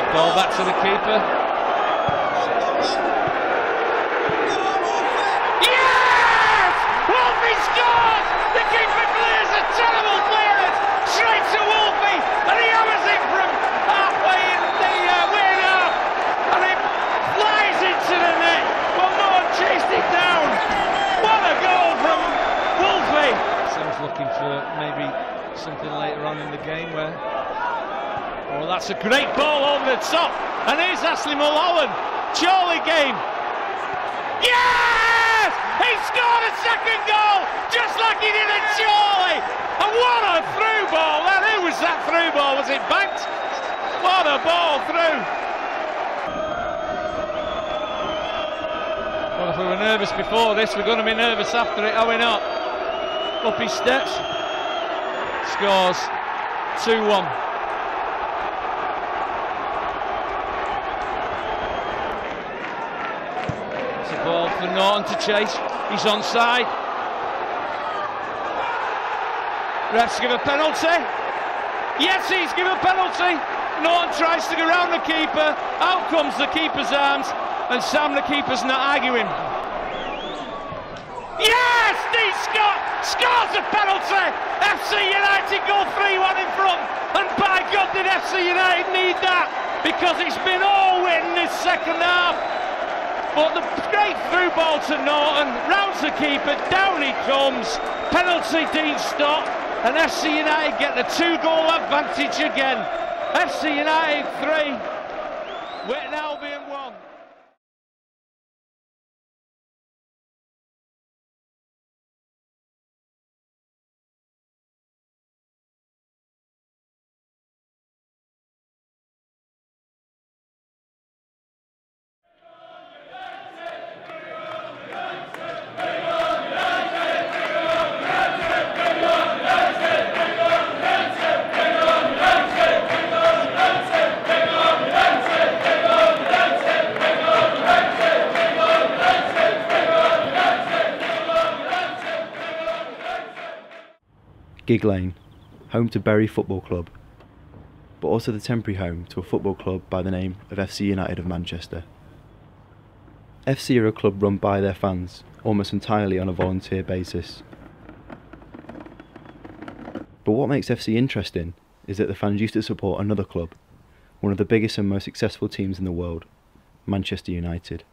Ball back to the keeper. Yes! Wolfie scores! The keeper clears a terrible clearance straight to Wolfie, and he hammers it from halfway in the wing half, and it flies into the net. Well, no one chased it down. What a goal from Wolfie! Someone's looking for maybe something later on in the game where. Oh, that's a great ball over the top, and here's Ashley Mulholland. Chorley game. Yes! He scored a second goal, just like he did at Chorley. And what a through ball! Then who was that through ball? Was it Banks? What a ball through! Well, if we were nervous before this, we're going to be nervous after it, are we not? Up he steps. Scores 2-1. Ball for Norton to chase. He's onside. Refs give a penalty. Yes, he's given a penalty. Norton tries to go round the keeper. Out comes the keeper's arms, and Sam, the keeper's not arguing. Yes, Steve Scott scores a penalty. FC United go 3-1 in front, and by God did FC United need that, because it's been all winning this second half. But the great through ball to Norton, rounds the keeper, down he comes, penalty Dean Stott, and FC United get the 2-goal advantage again. FC United 3, Witten Albion 1. Gig Lane, home to Bury Football Club, but also the temporary home to a football club by the name of FC United of Manchester. FC are a club run by their fans, almost entirely on a volunteer basis. But what makes FC interesting is that the fans used to support another club, one of the biggest and most successful teams in the world, Manchester United.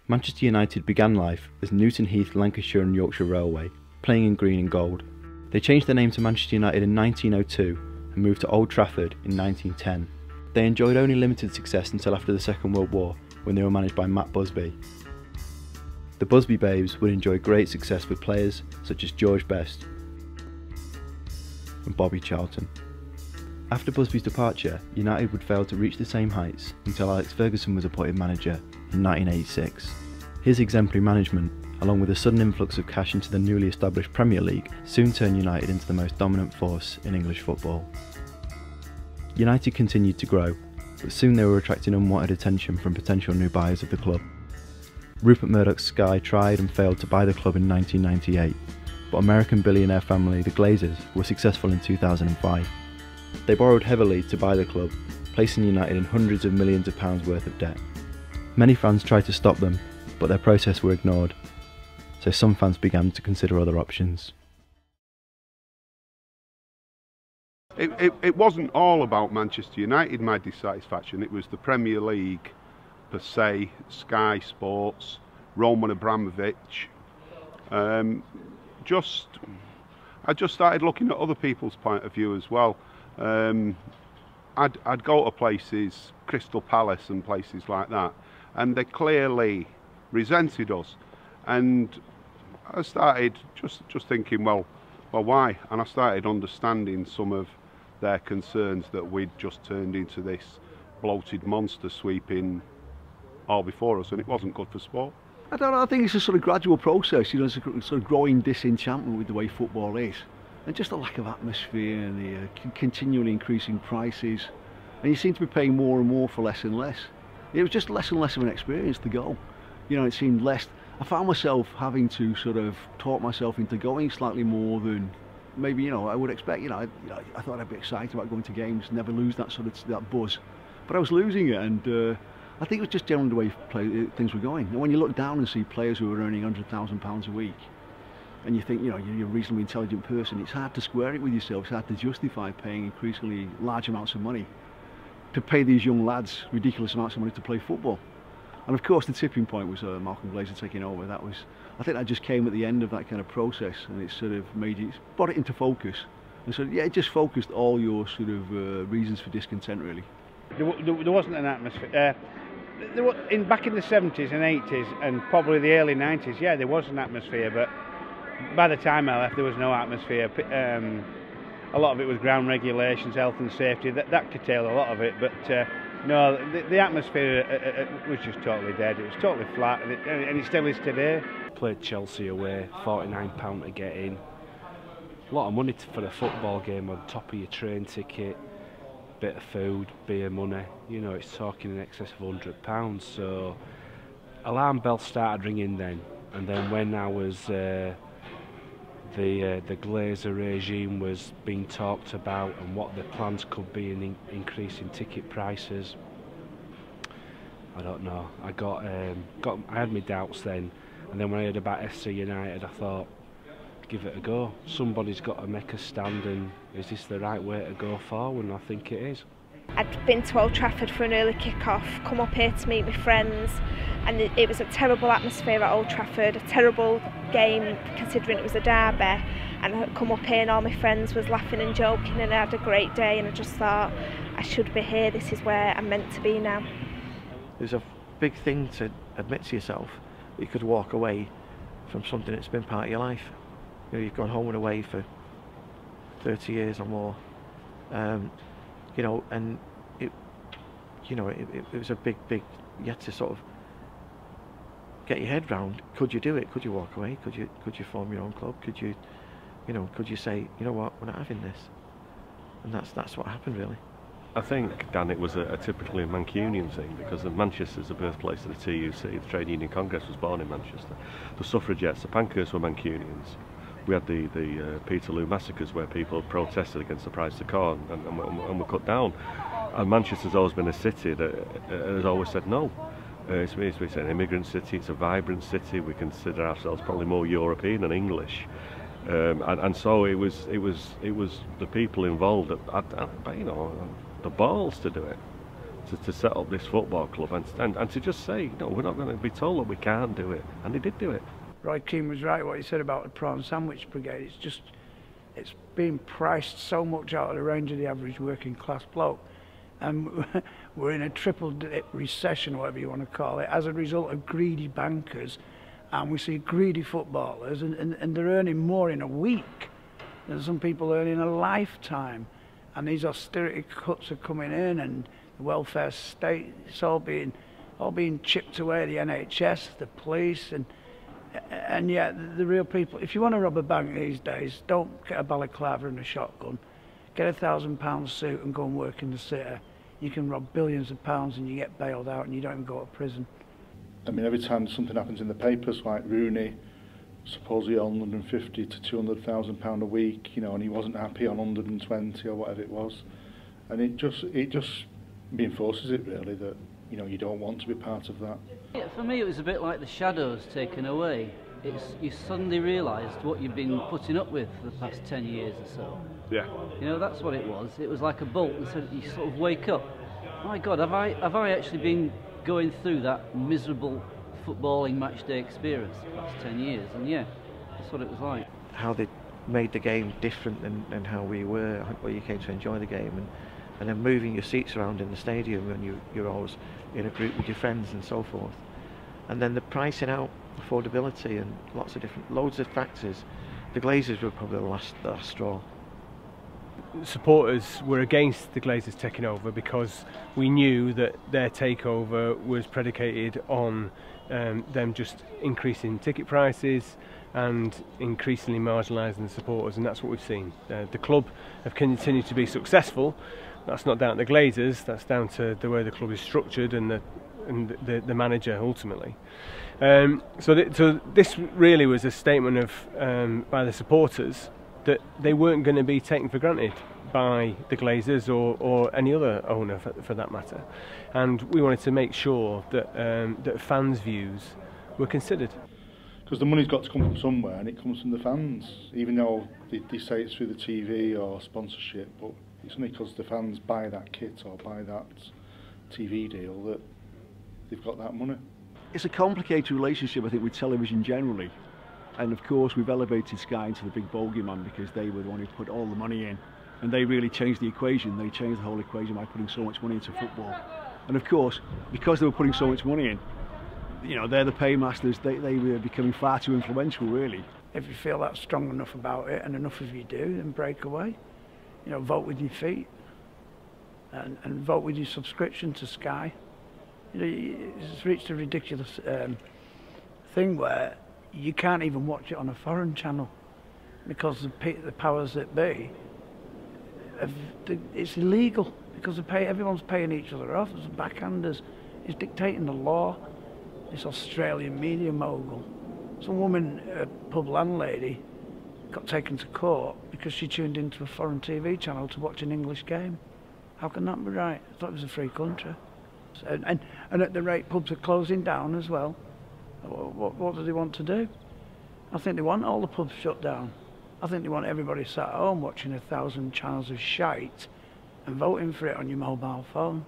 Manchester United began life as Newton Heath, Lancashire and Yorkshire Railway, playing in green and gold. They changed their name to Manchester United in 1902 and moved to Old Trafford in 1910. They enjoyed only limited success until after the Second World War, when they were managed by Matt Busby. The Busby Babes would enjoy great success with players such as George Best and Bobby Charlton. After Busby's departure, United would fail to reach the same heights until Alex Ferguson was appointed manager in 1986. His exemplary management, along with a sudden influx of cash into the newly established Premier League, soon turned United into the most dominant force in English football. United continued to grow, but soon they were attracting unwanted attention from potential new buyers of the club. Rupert Murdoch's Sky tried and failed to buy the club in 1998, but American billionaire family the Glazers were successful in 2005. They borrowed heavily to buy the club, placing United in hundreds of millions of pounds worth of debt. Many fans tried to stop them, but their protests were ignored, so some fans began to consider other options. It wasn't all about Manchester United, my dissatisfaction. It was the Premier League per se, Sky Sports, Roman Abramovich. I just started looking at other people's point of view as well. I'd go to places, Crystal Palace and places like that, and they clearly resented us. And I started just thinking, well, why? And I started understanding some of their concerns that we'd just turned into this bloated monster sweeping all before us, and it wasn't good for sport. I don't know, I think it's a sort of gradual process, you know, it's a sort of growing disenchantment with the way football is. And just the lack of atmosphere and the continually increasing prices. And you seem to be paying more and more for less and less. It was just less and less of an experience to go. You know, it seemed less. I found myself having to sort of talk myself into going slightly more than maybe, you know, I would expect. You know, I thought I'd be excited about going to games, never lose that sort of that buzz. But I was losing it, and I think it was just generally the way things were going. And when you look down and see players who are earning £100,000 a week, and you think, you know, you're a reasonably intelligent person, it's hard to square it with yourself. It's hard to justify paying increasingly large amounts of money to pay these young lads ridiculous amounts of money to play football. And of course the tipping point was Malcolm Glazer taking over. That was, I think that just came at the end of that kind of process, and it sort of brought it into focus. And so yeah, it just focused all your sort of reasons for discontent really. There wasn't an atmosphere. Back in the 70s and 80s and probably the early 90s, yeah, there was an atmosphere, but by the time I left there was no atmosphere. A lot of it was ground regulations, health and safety, that curtailed a lot of it, but no, the atmosphere was just totally dead. It was totally flat, and it still is today. Played Chelsea away, £49 to get in. A lot of money for a football game on top of your train ticket, bit of food, beer money, you know, it's talking in excess of £100. So alarm bells started ringing then, and then when I was the Glazer regime was being talked about and what the plans could be in increasing ticket prices, I don't know. I had my doubts then, and then when I heard about SC United, I thought, give it a go. Somebody's got to make a stand, and is this the right way to go forward? And I think it is. I'd been to Old Trafford for an early kick-off, come up here to meet my friends, and it was a terrible atmosphere at Old Trafford, a terrible game considering it was a derby, and I come up here and all my friends was laughing and joking, and I had a great day, and I just thought I should be here, this is where I'm meant to be now. It's a big thing to admit to yourself that you could walk away from something that's been part of your life. You know, you've gone home and away for 30 years or more, you know, and it was a big, you had to sort of get your head round. Could you do it? Could you walk away? Could you form your own club? Could you say, you know what, we're not having this? And that's what happened really. I think, Dan, it was a typically Mancunian thing, because Manchester's the birthplace of the TUC, the Trade Union Congress was born in Manchester. The suffragettes, the Pankhursts were Mancunians. We had the Peterloo massacres where people protested against the price of corn and were cut down. And Manchester's always been a city that has always said no. It's an immigrant city, it's a vibrant city, we consider ourselves probably more European than English. And so it was the people involved that you know, the balls to do it, to set up this football club and to just say, no, we're not going to be told that we can't do it, and they did do it. Roy Keane was right what he said about the prawn sandwich brigade. It's being priced so much out of the range of the average working class bloke, and we're in a triple dip recession, whatever you want to call it, as a result of greedy bankers, and we see greedy footballers, and they're earning more in a week than some people earn in a lifetime, and these austerity cuts are coming in, and the welfare state, it's all being chipped away, the NHS, the police, and yet the real people, if you want to rob a bank these days, don't get a balaclava and a shotgun, get a £1,000 suit and go and work in the city. You can rob billions of pounds and you get bailed out and you don't even go to prison. I mean, every time something happens in the papers, like Rooney supposedly on £150,000 to £200,000 a week, you know, and he wasn't happy on 120 or whatever it was, and it just reinforces it really that, you know, you don't want to be part of that. Yeah, for me it was a bit like the shadows taken away. You suddenly realised what you've been putting up with for the past 10 years or so. Yeah. You know, that's what it was. It was like a bolt, and so you sort of wake up. My God, have I actually been going through that miserable footballing match day experience for the past 10 years? And yeah, that's what it was like. How they made the game different than how we were, where you came to enjoy the game, and then moving your seats around in the stadium when you're always in a group with your friends and so forth. And then the pricing out, affordability, and loads of factors. The Glazers were probably the last straw. Supporters were against the Glazers taking over because we knew that their takeover was predicated on them just increasing ticket prices and increasingly marginalising the supporters, and that's what we've seen. The club have continued to be successful. That's not down to the Glazers, that's down to the way the club is structured and the manager ultimately. So this really was a statement of by the supporters that they weren't going to be taken for granted by the Glazers or any other owner for that matter, and we wanted to make sure that that fans' views were considered. Because the money's got to come from somewhere, and it comes from the fans, even though they say it's through the TV or sponsorship, but it's only because the fans buy that kit or buy that TV deal that they've got that money. It's a complicated relationship, I think, with television generally. And of course we've elevated Sky into the big bogeyman because they were the one who put all the money in, and they really changed the equation. They changed the whole equation by putting so much money into football. And of course, because they were putting so much money in, you know, they're the paymasters, they were becoming far too influential, really. If you feel that strong enough about it, and enough of you do, then break away. You know, vote with your feet, and vote with your subscription to Sky. You know, it's reached a ridiculous thing where you can't even watch it on a foreign channel because the powers that be, it's illegal because everyone's paying each other off. There's backhanders. It's dictating the law. This Australian media mogul. Some woman, a pub landlady, got taken to court because she tuned into a foreign TV channel to watch an English game. How can that be right? I thought it was a free country. And at the rate pubs are closing down as well, what do they want to do? I think they want all the pubs shut down. I think they want everybody sat at home watching 1,000 channels of shite and voting for it on your mobile phone.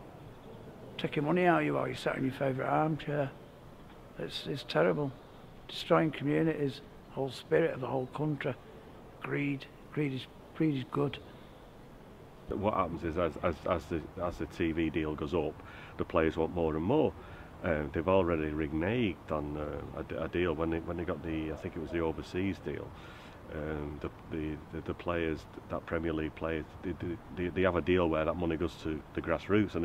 Taking money out of you while you sat in your favourite armchair. It's terrible. Destroying communities, the whole spirit of the whole country. Greed is good. What happens is as the TV deal goes up, the players want more and more. They've already reneged on a deal when they got I think it was the overseas deal. The players, that Premier League players, they have a deal where that money goes to the grassroots, and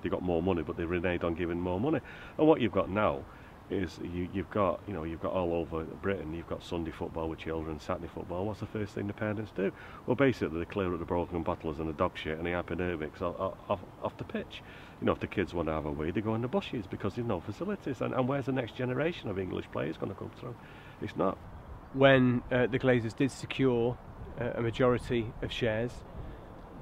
they got more money, but they reneged on giving more money. And what you've got now is you've got all over Britain, you've got Sunday football with children, Saturday football. What's the first thing the parents do? Well, basically they clear up the broken bottles and the dog shit and the hypodermics off the pitch. You know, if the kids want to have a wee, they go in the bushes because there's no facilities. And where's the next generation of English players going to come through? It's not. When the Glazers did secure a majority of shares,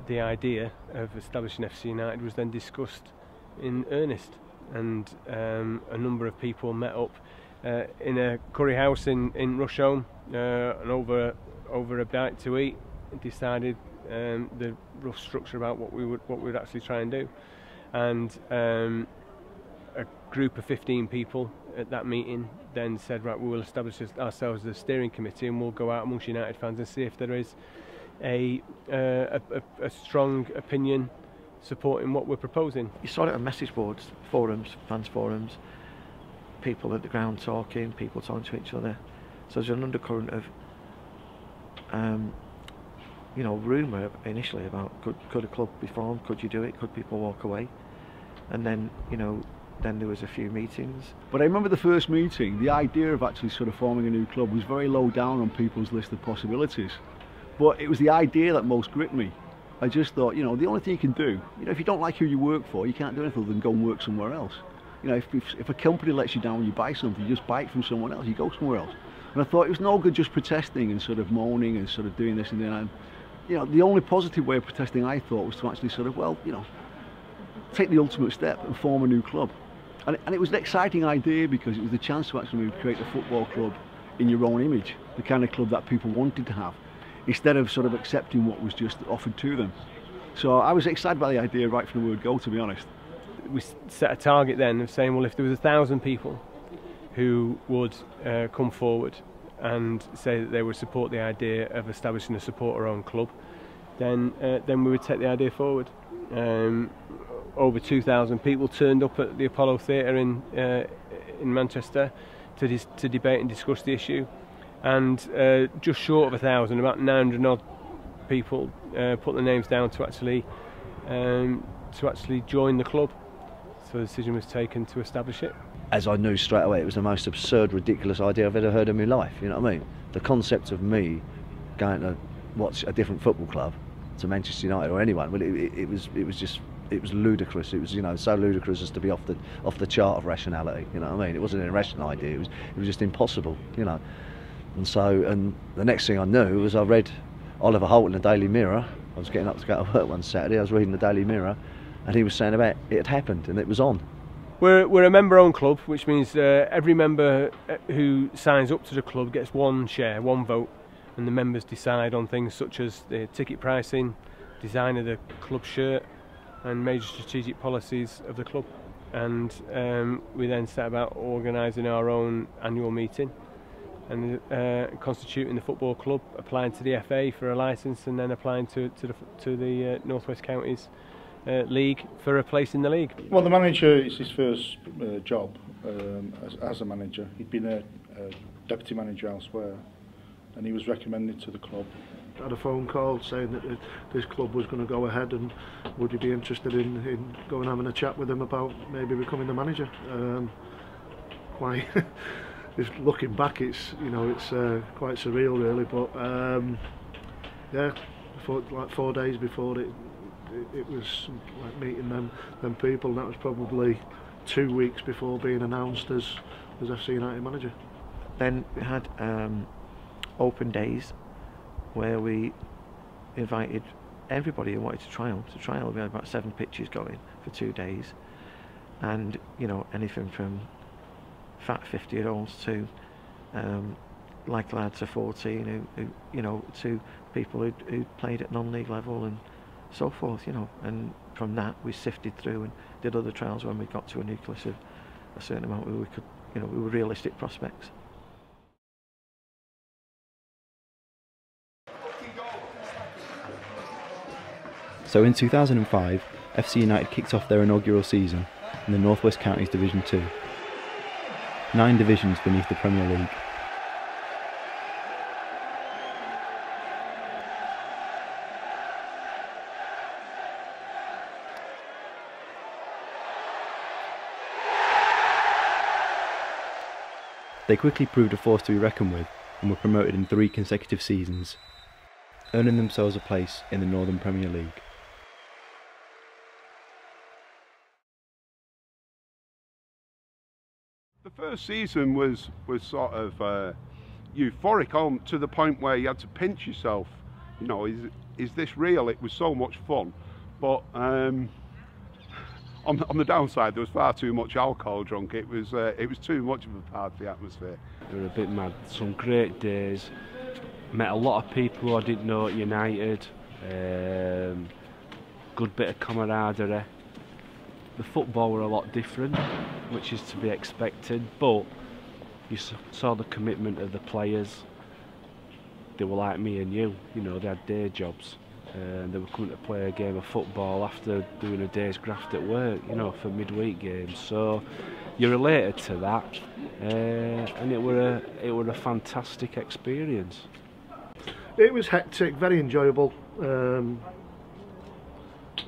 the idea of establishing FC United was then discussed in earnest, and a number of people met up in a curry house in Rusholme and over a bite to eat, and decided the rough structure about what we would actually try and do. And a group of 15 people at that meeting then said, right, we will establish ourselves as a steering committee, and we'll go out amongst United fans and see if there is a strong opinion supporting what we're proposing. You saw it on message boards, forums, fans forums, people at the ground talking, people talking to each other. So there's an undercurrent of you know, rumour initially about could a club be formed, could you do it, could people walk away? And then, you know, then there was a few meetings. But I remember the first meeting, the idea of actually sort of forming a new club was very low down on people's list of possibilities. But it was the idea that most gripped me. I just thought, you know, the only thing you can do, you know, if you don't like who you work for, you can't do anything other than go and work somewhere else. You know, if a company lets you down when you buy something, you just buy it from someone else, you go somewhere else. And I thought it was no good just protesting and sort of moaning and sort of doing this and doing that. And, you know, the only positive way of protesting, I thought, was to actually sort of, well, you know, take the ultimate step and form a new club. And it was an exciting idea because it was the chance to actually create a football club in your own image, the kind of club that people wanted to have, instead of sort of accepting what was just offered to them. So I was excited by the idea right from the word go, to be honest. We set a target then of saying, well, if there was 1,000 people who would come forward and say that they would support the idea of establishing a supporter-owned club, then we would take the idea forward. Over 2,000 people turned up at the Apollo Theatre in Manchester to debate and discuss the issue, and just short of 1,000, about 900 odd people put their names down to actually join the club. So the decision was taken to establish it. As I knew straight away, it was the most absurd, ridiculous idea I've ever heard in my life. You know what I mean? The concept of me going to watch a different football club, to Manchester United or anyone, but it was ludicrous. It was, you know, so ludicrous as to be off the chart of rationality. You know what I mean? It wasn't an irrational idea. It was just impossible. You know. And the next thing I knew was I read Oliver Holt in the Daily Mirror. I was getting up to go to work one Saturday. I was reading the Daily Mirror, and he was saying about it had happened and it was on. We're a member-owned club, which means every member who signs up to the club gets one share, one vote, and the members decide on things such as the ticket pricing, design of the club shirt, and major strategic policies of the club. And we then set about organising our own annual meeting and constituting the football club, applying to the FA for a licence, and then applying to the North West Counties league for a place in the league. Well, the manager, it's his first job as a manager. He'd been a deputy manager elsewhere, and he was recommended to the club. I had a phone call saying that this club was going to go ahead, and would he be interested in going and having a chat with him about maybe becoming the manager. Looking back, it's quite surreal really, but yeah, like 4 days before it was like meeting them people, and that was probably 2 weeks before being announced as FC United manager. Then we had open days where we invited everybody who wanted to trial. We had about 7 pitches going for 2 days, and you know, anything from fat 50-year-olds to like lads of 14 who you know, to people who played at non-league level and so forth, you know. And from that we sifted through and did other trials when we got to a nucleus of a certain amount where we could, you know, we were realistic prospects. So in 2005, FC United kicked off their inaugural season in the North West Counties Division 2, 9 divisions beneath the Premier League. They quickly proved a force to be reckoned with and were promoted in 3 consecutive seasons, earning themselves a place in the Northern Premier League. The first season was sort of euphoric, to the point where you had to pinch yourself. You know, is this real? It was so much fun, but on the downside, there was far too much alcohol drunk. It was too much of a party atmosphere. We were a bit mad. Some great days. Met a lot of people who I didn't know at United. Good bit of camaraderie. The football were a lot different, which is to be expected, but you saw the commitment of the players. They were like me and you know, they had day jobs, and they were coming to play a game of football after doing a day's graft at work, you know, for midweek games. So you related to that, and it were a fantastic experience. It was hectic, very enjoyable.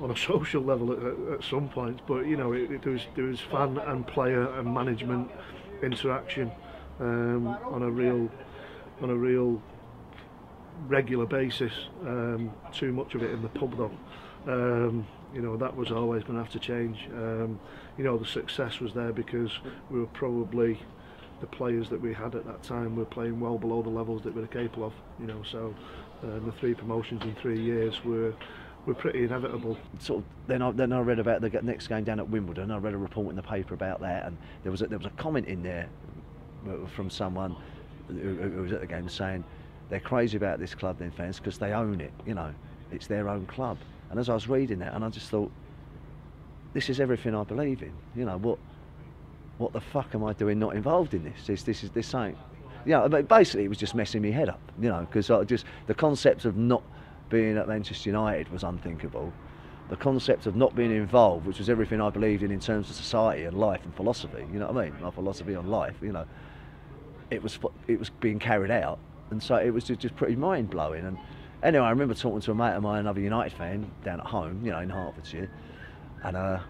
On a social level at some points, but you know, there was fan and player and management interaction on a real regular basis. Too much of it in the pub though. You know, that was always going to have to change. You know, the success was there because we were probably, the players that we had at that time were playing well below the levels that we were capable of. You know, so the 3 promotions in 3 years were pretty inevitable. Sort of, then I read about the next game down at Wimbledon. I read a report in the paper about that, and there was a comment in there from someone who was at the game saying they're crazy about this club, then fans, because they own it. You know, it's their own club. And as I was reading that, and I just thought, this is everything I believe in. You know, what the fuck am I doing not involved in this? This ain't. You know, I mean, basically it was just messing me head up, you know, because the concept of not being at Manchester United was unthinkable. The concept of not being involved, which was everything I believed in terms of society and life and philosophy, you know what I mean? My philosophy on life, you know, it was being carried out, and so it was just pretty mind blowing. And anyway, I remember talking to a mate of mine, another United fan, down at home, you know, in Hertfordshire, and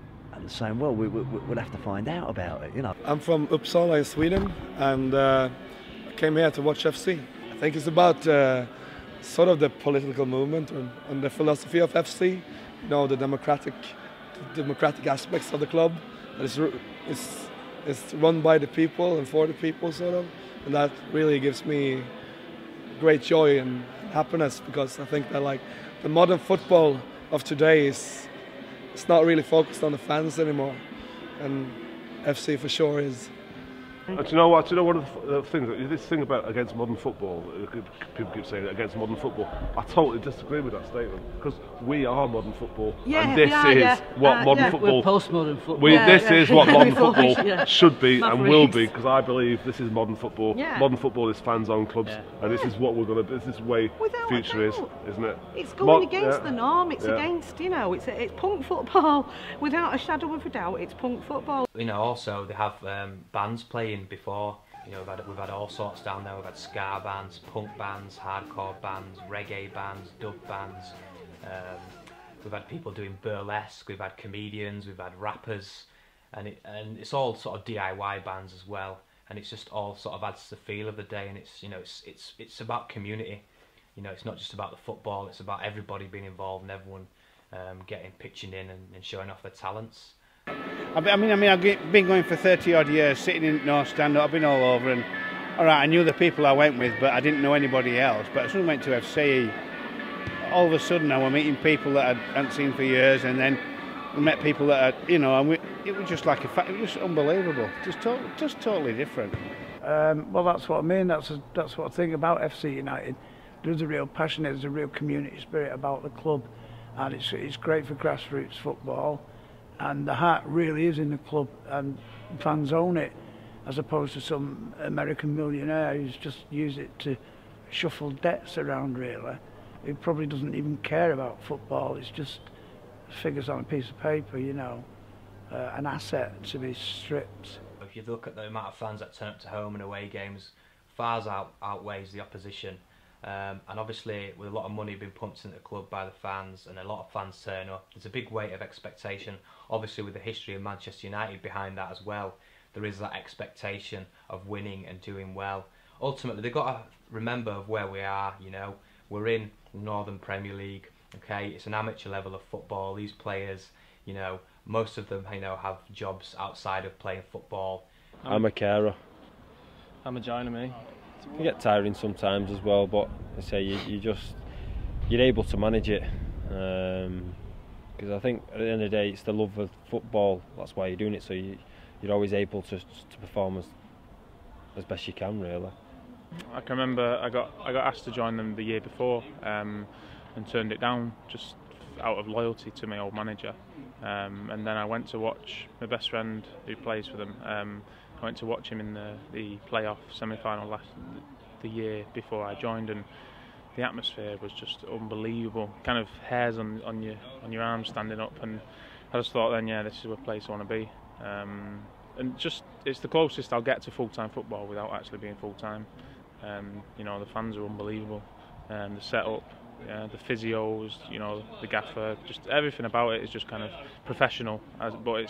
saying, well, we'll have to find out about it, you know. I'm from Uppsala in Sweden, and I came here to watch FC. I think it's about sort of the political movement and the philosophy of FC. You know, the democratic aspects of the club. It's run by the people and for the people, sort of, and that really gives me great joy and happiness, because I think that, like, the modern football of today it's not really focused on the fans anymore, and FC for sure is. Do you know what? Do you know one of the things? This thing about against modern football. People keep saying against modern football. I totally disagree with that statement, because we are modern football, and this is what modern football. We're postmodern football. This is what modern football should be and will be, because I believe this is modern football. Yeah. Modern football is fans-owned clubs, and this is what we're going to. This is the way Without future is, isn't it? It's going against the norm. It's against, you know, it's punk football. Without a shadow of a doubt, it's punk football. You know, also they have bands playing before. You know, we've had all sorts down there. We've had ska bands, punk bands, hardcore bands, reggae bands, dub bands. We've had people doing burlesque. We've had comedians. We've had rappers, and it's all sort of DIY bands as well. And it's just all sort of adds to the feel of the day. And it's, you know, it's about community. You know, it's not just about the football. It's about everybody being involved and everyone pitching in and showing off their talents. I've been going for 30 odd years, sitting in North Stand. I've been all over, and all right, I knew the people I went with, but I didn't know anybody else. But as soon as I went to FC, all of a sudden I was meeting people that I hadn't seen for years, and then I met people that it was just like it was just unbelievable, just totally different. Well, that's what I mean. That's what I think about FC United. There's a real passion. There's a real community spirit about the club, and it's great for grassroots football. And the heart really is in the club, and fans own it, as opposed to some American millionaire who's just used it to shuffle debts around, really. He probably doesn't even care about football. It's just figures on a piece of paper, you know, an asset to be stripped. If you look at the amount of fans that turn up to home and away games, far outweighs the opposition. And obviously, with a lot of money being pumped into the club by the fans, and a lot of fans turn up, there's a big weight of expectation. Obviously, with the history of Manchester United behind that as well, there is that expectation of winning and doing well. Ultimately, they've got to remember of where we are. You know, we're in the Northern Premier League. Okay, it's an amateur level of football. These players, you know, most of them, you know, have jobs outside of playing football. I'm a carer. I'm a joiner, me. It can get tiring sometimes as well, but I say you're able to manage it, because I think at the end of the day it's the love of football. That's why you're doing it. So you're always able to perform as best you can, really. I can remember I got asked to join them the year before, and turned it down just out of loyalty to my old manager. And then I went to watch my best friend who plays for them. I went to watch him in the playoff semi-final the year before I joined, and the atmosphere was just unbelievable. Kind of hairs on your arms standing up, and I just thought then, yeah, this is a place I want to be. And just it's the closest I'll get to full-time football without actually being full-time. You know, the fans are unbelievable, the setup, the physios, you know, the gaffer, just everything about it is just kind of professional, but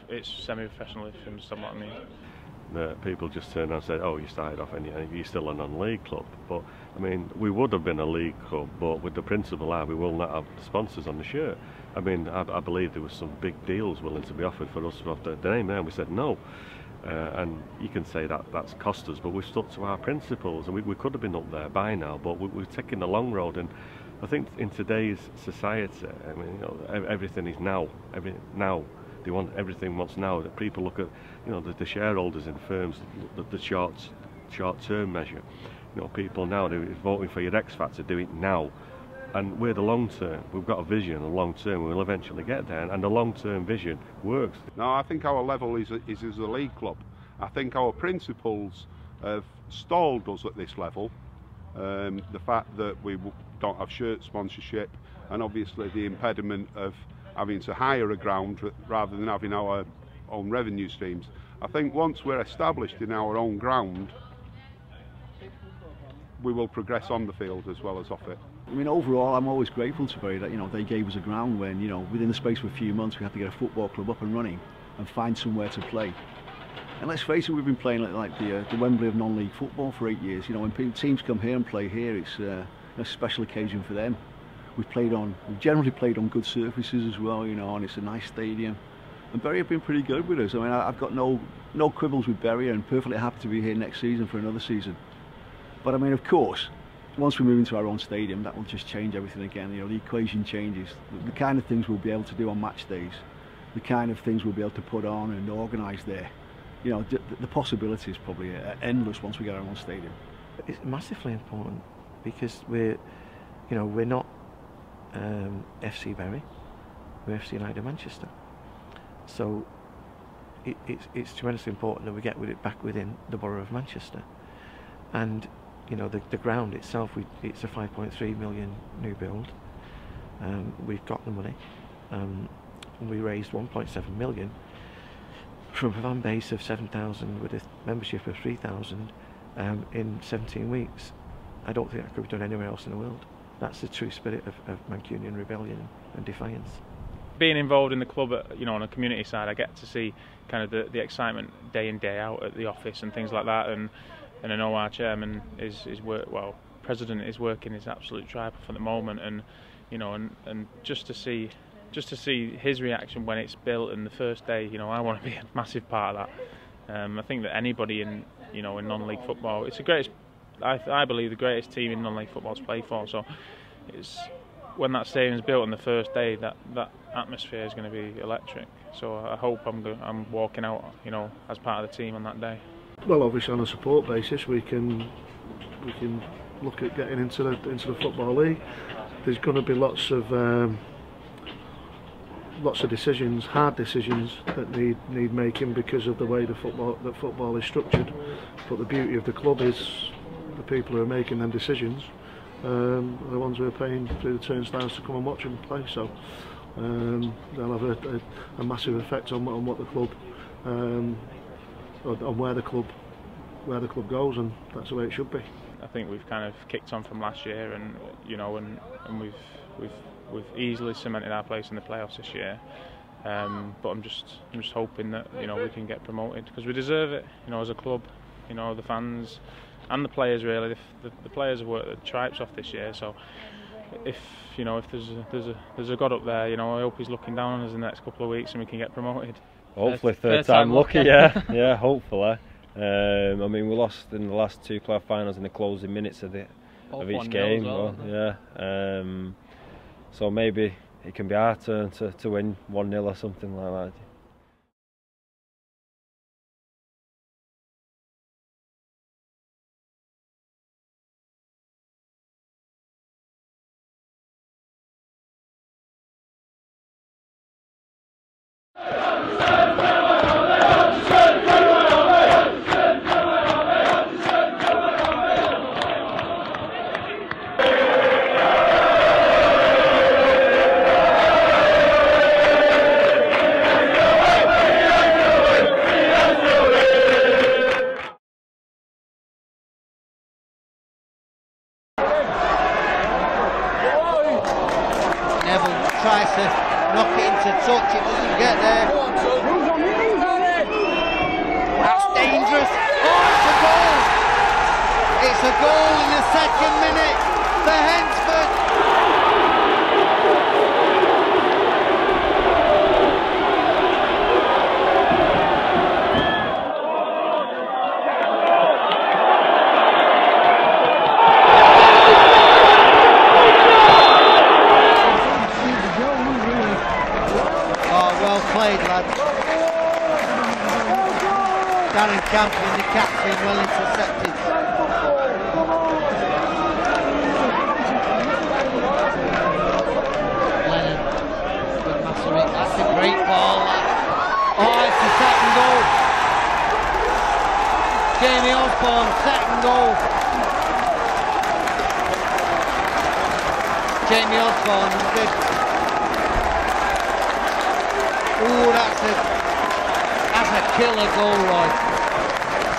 it's semi-professional, if you understand what I mean. People just turn around and say, oh, you started off and you're still a non-league club. But I mean, we would have been a league club, but with the principle we will not have sponsors on the shirt. I mean, I believe there was some big deals willing to be offered for us to have the name there, and we said no. And you can say that's cost us, but we've stuck to our principles, and we could have been up there by now, but we've taken the long road. And I think in today's society, I mean, you know, everything is now. Now they want everything wants now. That people look at, you know, the shareholders in firms, the short-term measure. You know, people now they're voting for your X Factor, do it now. And we're the long term. We've got a vision, a long term. We'll eventually get there, and the long term vision works. No, I think our level is as a league club. I think our principles have stalled us at this level. The fact that we don't have shirt sponsorship, and obviously the impediment of having to hire a ground rather than having our own revenue streams. I think once we're established in our own ground, we will progress on the field as well as off it. I mean, overall, I'm always grateful to Bury that, you know, they gave us a ground when, you know, within the space of a few months we had to get a football club up and running and find somewhere to play. And let's face it, we've been playing like the Wembley of non-league football for 8 years. You know, when teams come here and play here, it's a special occasion for them. We've generally played on good surfaces as well, you know, and it's a nice stadium. And Bury have been pretty good with us. I mean, I've got no quibbles with Bury, and perfectly happy to be here next season for another season. But I mean, of course, once we move into our own stadium, that will just change everything again. You know, the equation changes. The kind of things we'll be able to do on match days, the kind of things we'll be able to put on and organise there. You know, the possibilities probably are endless once we get our own stadium. It's massively important because we're not FC Bury, we're FC United Manchester. So it's tremendously important that we get it back within the borough of Manchester. And you know, the ground itself, it's a 5.3 million new build. We've got the money. We raised 1.7 million from a fan base of 7,000 with a membership of 3,000 in 17 weeks. I don't think that could be done anywhere else in the world. That's the true spirit of Mancunian rebellion and defiance. Being involved in the club, on a community side, I get to see kind of the excitement day in, day out at the office and things like that. And I know our chairman president is working his absolute tribe at the moment, and just to see his reaction when it's built and the first day, I want to be a massive part of that. I think that anybody in non-league football, it's the greatest. I believe the greatest team in non-league football to play for. So it's when that stadium's built on the first day, that atmosphere is going to be electric. So I hope I'm walking out, as part of the team on that day. Well, obviously on a support basis, we can look at getting into the football league. There's going to be lots of decisions, hard decisions that need making because of the way that football is structured. But the beauty of the club is the people who are making them decisions are the ones who are paying through the turnstiles to come and watch them play. So they'll have a massive effect on what the club, on where the club goes, and that's the way it should be. I think we've kind of kicked on from last year, and we've easily cemented our place in the playoffs this year. But I'm just hoping that we can get promoted because we deserve it. As a club, the fans and the players really. The players have worked their stripes off this year. So if there's a God up there, I hope he's looking down on us in the next couple of weeks and we can get promoted. Hopefully third time lucky, yeah, hopefully. I mean, we lost in the last two club finals in the closing minutes of each game. So maybe it can be our turn to win 1-0 or something like that. Tries to knock it into touch, it doesn't get there. That's dangerous. Oh, it's a goal! It's a goal in the second minute for Hensford. Played, lads. Darren Campion, the captain, well intercepted. Lennon, good Masserit, that's a great ball. Oh, it's the second goal. Jamie Osborne. Osborne, second goal. Jamie Osborne, good. Ooh, that's a killer goal, Roy.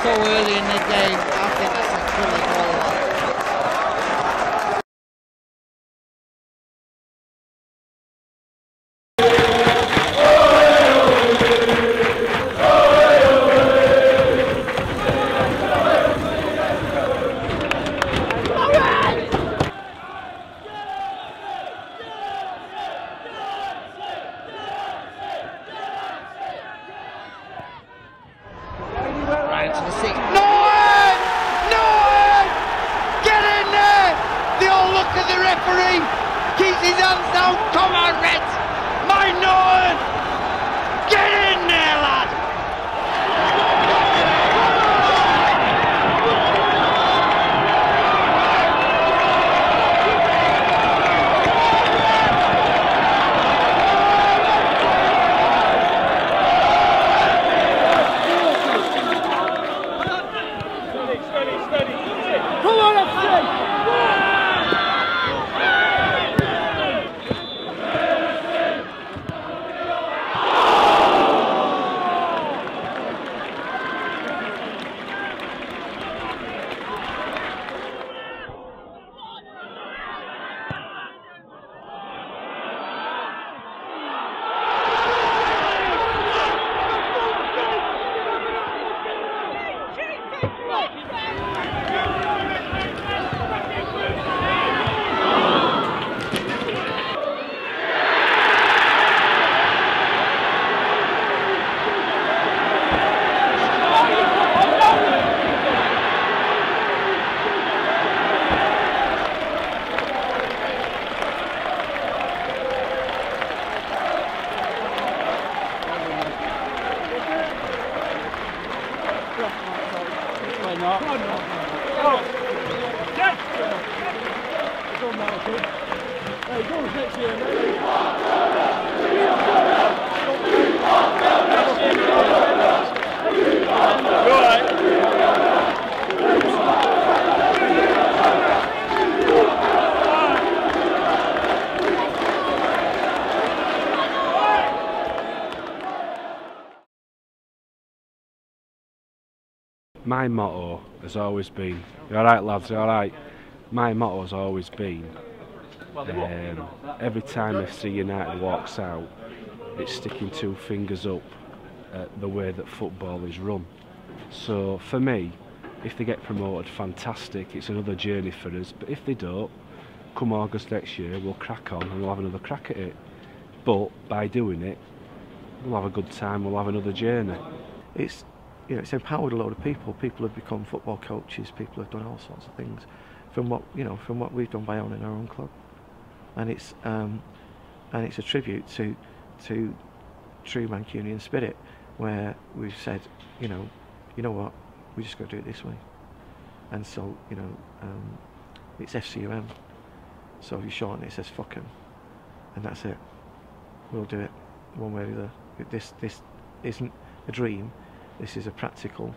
So early in the game, I think that's a killer goal. Keeps his hands down, come on Reds! My Norton! Get in there, lad! Steady. Come on, FC! My motto has always been, "You all right, lads? You all right?" My motto has always been, every time FC United walks out, it's sticking two fingers up at the way that football is run. So for me, if they get promoted, fantastic. It's another journey for us. But if they don't, come August next year, we'll crack on and we'll have another crack at it. But by doing it, we'll have a good time. We'll have another journey. It's empowered a lot of people. People have become football coaches. People have done all sorts of things from what we've done by owning our own club, and it's a tribute to true Mancunian spirit, where we've said, you know what, we just got to do it this way, and so it's FCUM. So if you shorten it, it says fuck 'em, and that's it. We'll do it one way or the other. This isn't a dream. This is a practical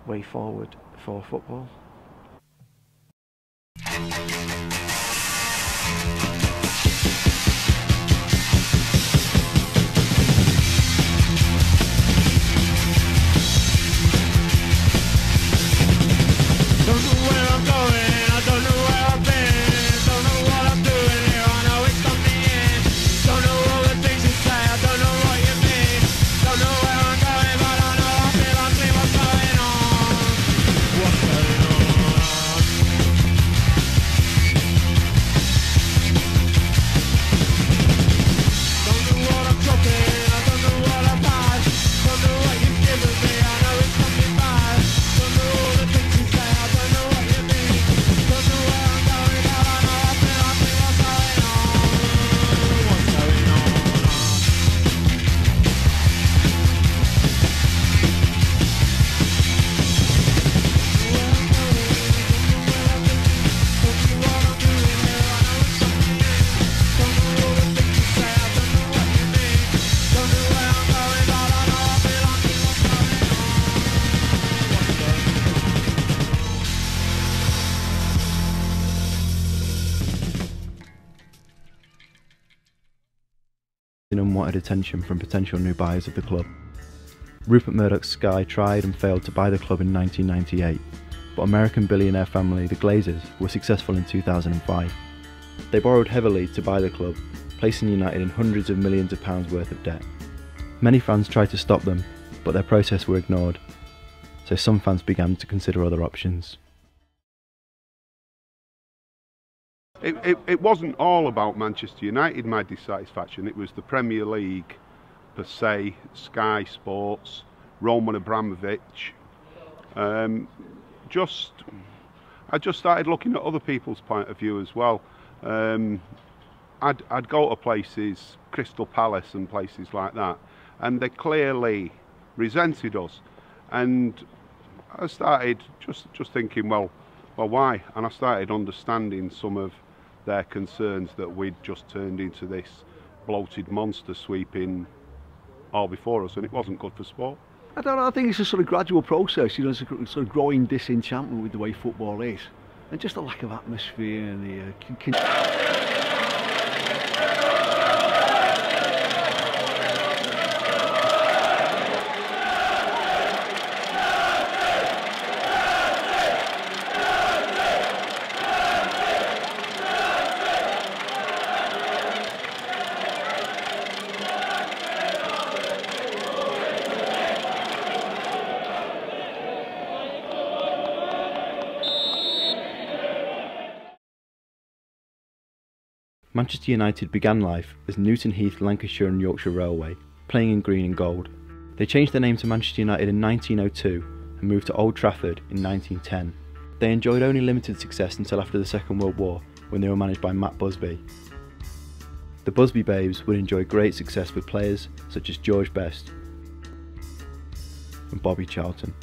way forward for football. What's going on? unwanted attention from potential new buyers of the club. Rupert Murdoch's Sky tried and failed to buy the club in 1998, but American billionaire family the Glazers were successful in 2005. They borrowed heavily to buy the club, placing United in hundreds of millions of pounds worth of debt. Many fans tried to stop them, but their protests were ignored, so some fans began to consider other options. It wasn't all about Manchester United, my dissatisfaction. It was the Premier League per se, Sky Sports, Roman Abramovich. I just started looking at other people's point of view as well. I'd go to places, Crystal Palace and places like that, and they clearly resented us. And I started just thinking, well, why? And I started understanding some of their concerns that we'd just turned into this bloated monster sweeping all before us, and it wasn't good for sport. I don't know, I think it's a sort of gradual process, you know, it's a sort of growing disenchantment with the way football is, and just a lack of atmosphere and the Manchester United began life as Newton Heath, Lancashire and Yorkshire Railway, playing in green and gold. They changed their name to Manchester United in 1902 and moved to Old Trafford in 1910. They enjoyed only limited success until after the Second World War, when they were managed by Matt Busby. The Busby Babes would enjoy great success with players such as George Best and Bobby Charlton.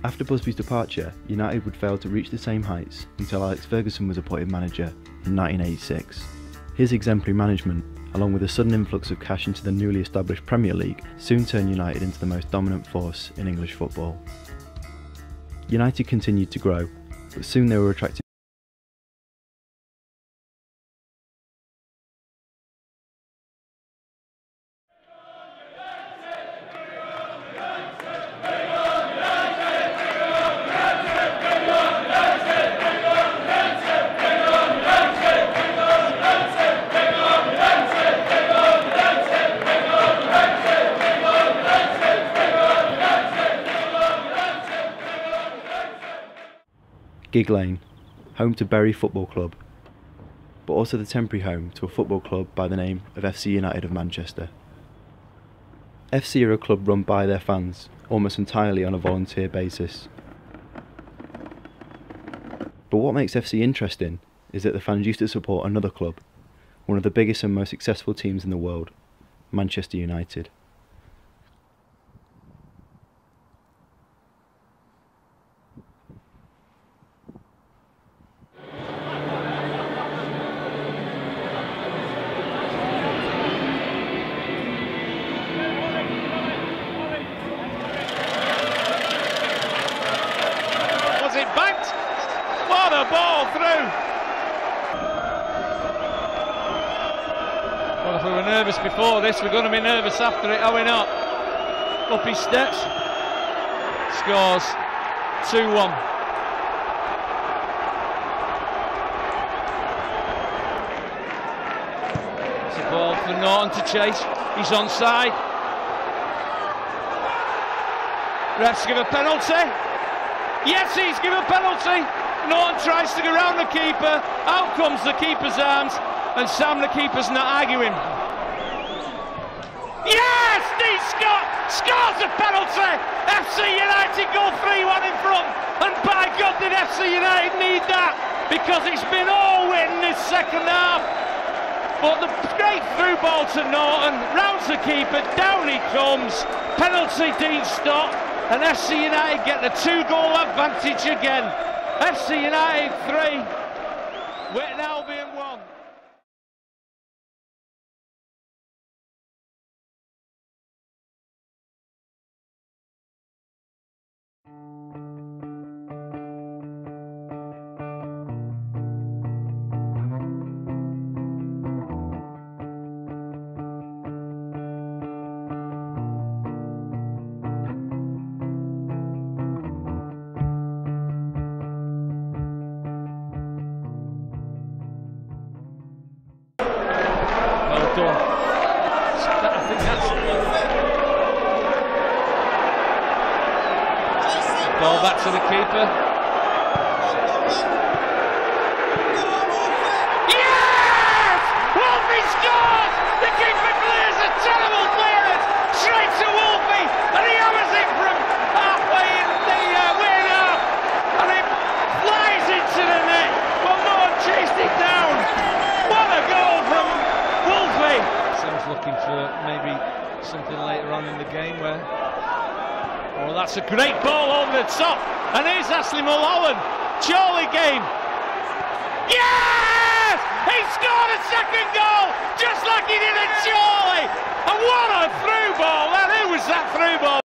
After Busby's departure, United would fail to reach the same heights until Alex Ferguson was appointed manager in 1986. His exemplary management, along with a sudden influx of cash into the newly established Premier League, soon turned United into the most dominant force in English football. United continued to grow, but soon they were attracted Gig Lane, home to Bury Football Club, but also the temporary home to a football club by the name of FC United of Manchester. FC are a club run by their fans, almost entirely on a volunteer basis. But what makes FC interesting is that the fans used to support another club, one of the biggest and most successful teams in the world, Manchester United. Well, if we were nervous before this, we're going to be nervous after it, are we not? Up he steps, scores 2-1. It's a ball for Norton to chase, he's onside. Refs give a penalty. Yes, he's given a penalty. Norton tries to go round the keeper, out comes the keeper's arms, and Sam, the keeper's not arguing. Yes, Steve Scott scores a penalty. FC United go 3-1 in front, and by God did FC United need that, because it's been all win this second half. But the great through ball to Norton, rounds the keeper, down he comes, penalty Dean Stott, and FC United get the 2-goal advantage again. FC United 3, Witten Albion 1. done. I think that's... Ball back to the keeper. Yes! Wolfie scores! The keeper clears a terrible clearance straight to Wolfie, and he hammers it from halfway in the wing half, and it flies into the net. Well, no one chased it down. What a goal from Wolfie! Someone's looking for maybe something later on in the game where... Oh, that's a great ball over the top, and here's Ashley Mulholland. Charlie game. Yes! He scored a second goal, just like he did at Charlie. And what a through ball! Who was that through ball?